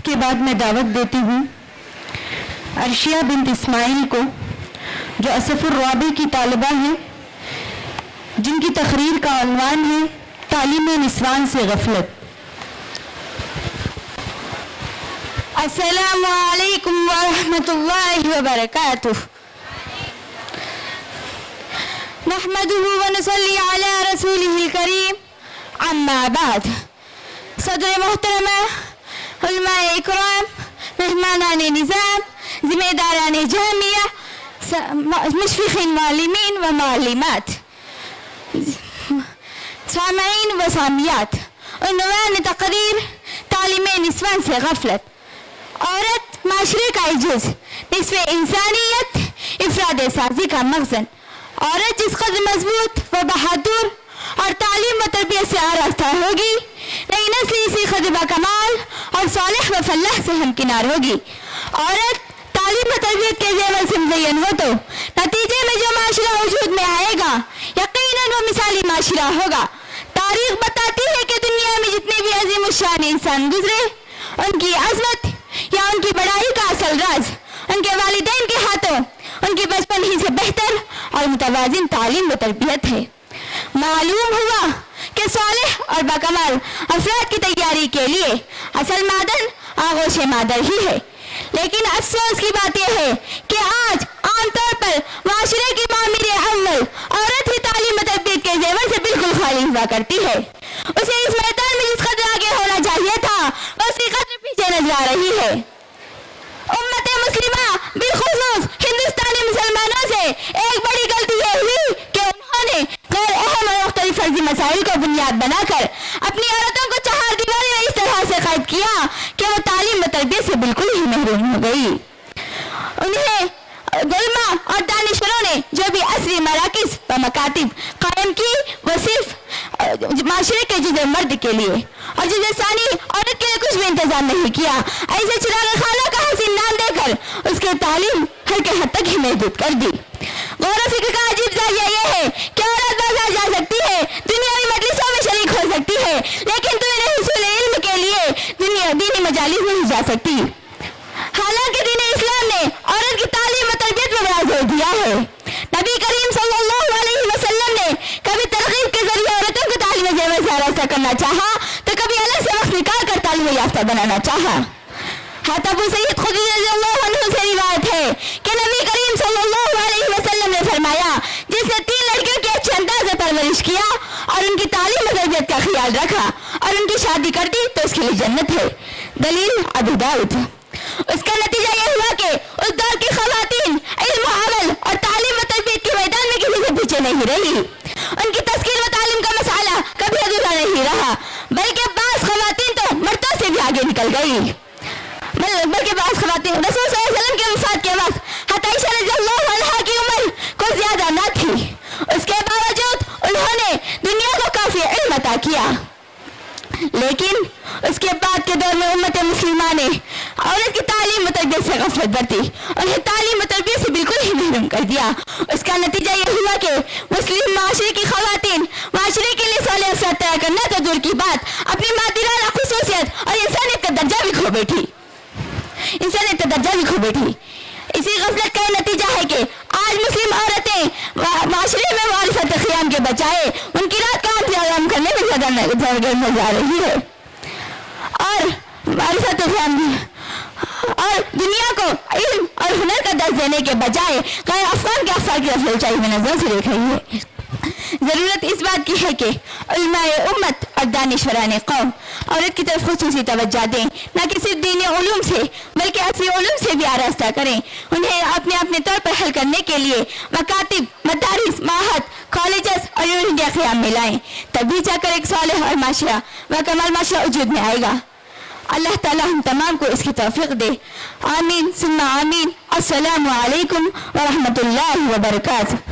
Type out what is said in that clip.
کے بعد میں دعوت دیتی ہوں عرشیہ بنت اسماعیل کو، جو اسف الرابع کی طالبہ ہیں، جن کی تقریر کا عنوان ہے تعلیم نسوان سے غفلت۔ السلام علیکم ورحمۃ اللہ وبرکاتہ۔ نحمده ونصلی علی رسولہ الکریم، اما بعد۔ صدر محترمہ، علماء اکرام، مہمانان نظام، ذمہ داران جامعہ، مشفقین معلمین و معلمات، سامعین و سامعات، عنوان تقریر تعلیم نسوان سے غفلت۔ عورت معاشرے کا عجز، نصف انسانیت، افراد سازی کا مخزن۔ عورت جس قدر مضبوط و بہادر اور تعلیم و تربیت سے آراستہ ہوگی، نئی نسل اسی قدر با کمال اور صالح و فلاح سے ہمکنار ہوگی۔ عورت تعلیم و تربیت کے زیور سے مزین ہو تو نتیجے میں جو معاشرہ وجود میں آئے گا یقیناً وہ مثالی معاشرہ ہوگا۔ تاریخ بتاتی ہے کہ دنیا میں جتنے بھی عظیم الشان انسان گزرے، ان کی عظمت یا ان کی بڑائی کا اصل راز ان کے والدین کے ہاتھوں ان کی بچپن ہی سے بہتر اور متوازن تعلیم و تربیت ہے۔ معلوم ہوا کہ صالح اور باکمال افراد کی تیاری کے لیے اصل معدن آغوش مادر ہی ہے، لیکن افسوس کی بات یہ ہے کہ آج عام طور پر معاشرے کی معمر اول عورت ہی تعلیم و تربیت کے زیور سے بالکل خالی ہوا کرتی ہے۔ اسے اس میدان میں جس قدر آگے ہونا چاہیے تھا اس کی قدر پیچھے نظر آ رہی ہے۔ امت مسلمہ بالخصوص ہندوستانی مسلمانوں سے ایک بڑی غلطی یہ ہوئی کہ انہوں نے غیر اہم اور مختلف فرضی مسائل کو بنیاد بنا کر اپنی عورتوں کو چہار دیواری میں اس طرح سے قید کیا کہ وہ تعلیم و تربیت سے بالکل ہی محروم ہو گئی۔ انہیں علماء اور دانشوروں نے جو بھی عصری مراکز و مکاتب قائم کی وہ صرف معاشرے کے جزء مرد کے لیے اور جزء ثانی عورت کے لیے کچھ بھی انتظام نہیں کیا۔ ایسے چراغ خانہ کا حسین نام دے کر اس کی تعلیم ہلکے حد تک ہی محدود کر دی۔ غور و فکر کا عجیب زاویہ یہ ہے کہ عورت بازار جا سکتی ہے، دنیاوی مجلسوں میں شریک ہو سکتی ہے، لیکن دین حصول علم کے لیے دینی مجالس نہیں جا سکتی۔ حالانکہ دین اسلام نے عورت کی تعلیم و تربیت پر بڑا زور دیا ہے۔ نبی کریم صلی اللہ علیہ وسلم نے کبھی ترغیب کے ذریعے عورتوں کو تعلیم زیور سے آراستہ کرنا چاہا تو کبھی الگ سے وقت نکال کر تعلیم یافتہ بنانا چاہا۔ حتی ابو سعید خدری رضی اللہ عنہ سے روایت ہے کہ نبی کریم صلی اللہ علیہ وسلم نے فرمایا، جس نے 3 لڑکیوں کی اچھے انداز سے پرورش کیا اور ان کی تعلیم و تربیت کا خیال رکھا اور ان کی شادی کر دی تو اس کے لیے جنت ہے۔ دلیل ابو داؤد۔ اس کا نتیجہ یہ ہوا کہ اس دور کی خواتین علم و عمل اور تعلیم و تربیت کے میدان میں کسی سے پیچھے نہیں رہی۔ ان کی تذکیر و تعلیم کا مسئلہ کبھی ادھورا نہیں رہا، بلکہ بعض خواتین تو مردوں سے بھی آگے نکل گئی۔ بلکہ بعض خواتین رسول صلی اللہ علیہ وسلم کے وفات کے وقت حتی عائشہ رضی اللہ عنہا کی عمر کوئی زیادہ نہ تھی، اس کے باوجود انہوں نے دنیا کو کافی علم عطا کیا، لیکن اس کے بعد کے دور میں امت مسلمہ نے عورت کی تعلیم و تربیت سے غفلت برتی، انہیں تعلیم و تربیت سے بالکل ہی محروم کر دیا۔ اس کا نتیجہ یہ ہوا کہ مسلم معاشرے کی خواتین معاشرے کے لیے صالح افراد تیار کرنا تو دور کی بات، اپنی مادرانہ خصوصیت اور انسانیت کا درجہ بھی کھو بیٹھی۔ اسی غفلت کا نتیجہ ہے کہ آج مسلم عورتیں معاشرے میں معرفت قیام کے بجائے ان کی رات کام قیام کرنے میں زیادہ نظر آ رہی ہے، اور معرفت قیام اور دنیا کو علم اور ہنر کا درس دینے کے بجائے غیر افغان کے افراد کی رفع اونچائی میں نظر سے دیکھ رہی ہے۔ ضرورت اس بات کی ہے کہ علماء امت اور دانشوران قوم عورت کی طرف خصوصی توجہ دیں، نہ کہ صرف دینی علوم سے بلکہ عصری علوم سے بھی آراستہ کریں۔ انہیں اپنے طور پر حل کرنے کے لیے مکاتب، مدارس، معہد، کالجز اور یونیورسٹیاں قیام میں لائیں، تبھی جا کر ایک صالح اور معاشرہ و کمال معاشرہ وجود میں آئے گا۔ اللہ تعالیٰ ہم تمام کو اس کی توفیق دے، آمین ثم آمین۔ السلام علیکم ورحمۃ اللہ وبرکاتہ۔